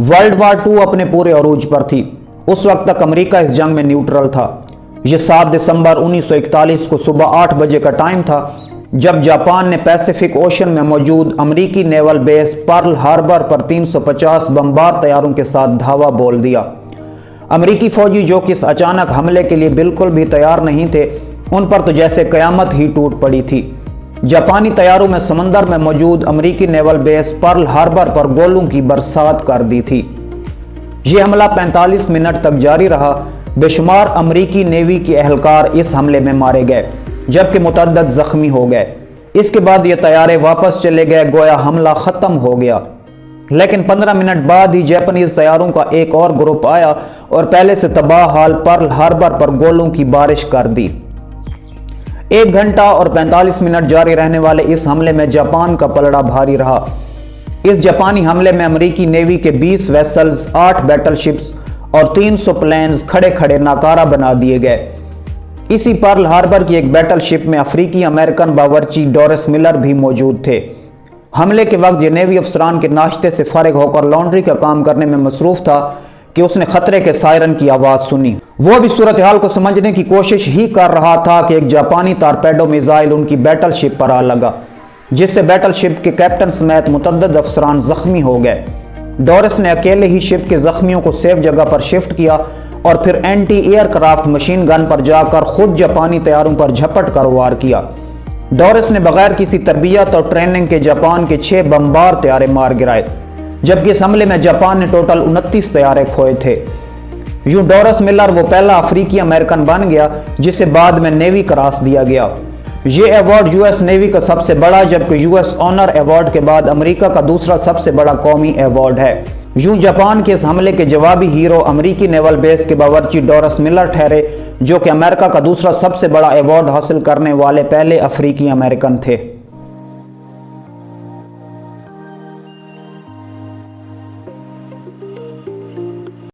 World war 2 अपने पूरे अरूज पर थी। उस वक्त तक अमेरिका इस जंग में न्यूट्रल था। यह 7 दिसंबर 1941 को सुबह 8 बजे का टाइम था जब जापान ने पैसिफिक ओशन में मौजूद अमेरिकी नेवल बेस पर्ल हार्बर पर 350 बमबार तैयारों के साथ धावा बोल दिया। अमेरिकी फौजी जो कि इस अचानक हमले के लिए बिल्कुल भी तैयार नहीं थे, उन पर तो जैसे कयामत ही टूट पड़ी थी। जापानी तैयारों में समंदर में मौजूद अमेरिकी नेवल बेस पर्ल हार्बर पर गोलों की बरसात कर दी थी। यह हमला 45 मिनट तक जारी रहा। बेशुमार अमेरिकी नेवी के एहलकार इस हमले में मारे गए जबकि मुतअद्दिद जख्मी हो गए। इसके बाद ये तैयारे वापस चले गए, गोया हमला खत्म हो गया। लेकिन 15 मिनट बाद ही जापानीज तैयारों का एक और ग्रुप आया और पहले से तबाह हाल पर्ल हार्बर पर गोलों की बारिश कर दी। 1 घंटा और 45 मिनट जारी रहने वाले इस हमले में जापान का पलड़ा भारी रहा। इस जापानी हमले में अमेरिकी नेवी के 20 वेसल्स, 8 बैटलशिप्स और 300 प्लेन्स खड़े खड़े नाकारा बना दिए गए। इसी पर्ल हार्बर की एक बैटलशिप में अफ्रीकी अमेरिकन बावर्ची डोरिस मिलर भी मौजूद थे। हमले के वक्त ये नेवी अफसरान के नाश्ते से फारिग होकर लॉन्ड्री का काम करने में मसरूफ था कि उसने खतरे के सायरन की आवाज़ सुनी। वो भी सूरत हाल को समझने की कोशिश ही कर रहा था कि एक जापानी टारपेडो मिसाइल उनकी बैटलशिप पर आ लगा, जिससे बैटलशिप के कैप्टन समेत मुतअद्दिद अफसरान जख्मी हो गए। डोरिस ने अकेले ही शिप के जख्मियों को सेफ जगह पर शिफ्ट किया और फिर एंटी एयरक्राफ्ट मशीन गन पर जाकर खुद जापानी तैयारों पर झपट कर वार किया। डोरिस ने बगैर किसी तरबियत और ट्रेनिंग के जापान के 6 बमबार तैयारे मार गिराए, जबकि इस हमले में जापान ने टोटल 29 तैयारे खोए थे। यूं डोरिस मिलर वो पहला अफ्रीकी अमेरिकन बन गया जिसे बाद में नेवी क्रॉस दिया गया। ये अवार्ड यूएस नेवी का सबसे बड़ा, जबकि यूएस ऑनर अवार्ड के बाद अमेरिका का दूसरा सबसे बड़ा कौमी अवार्ड है। यूं जापान के इस हमले के जवाबी हीरो अमेरिकी नेवल बेस के बावर्ची डोरिस मिलर ठहरे, जो कि अमेरिका का दूसरा सबसे बड़ा अवार्ड हासिल करने वाले पहले अफ्रीकी अमेरिकन थे।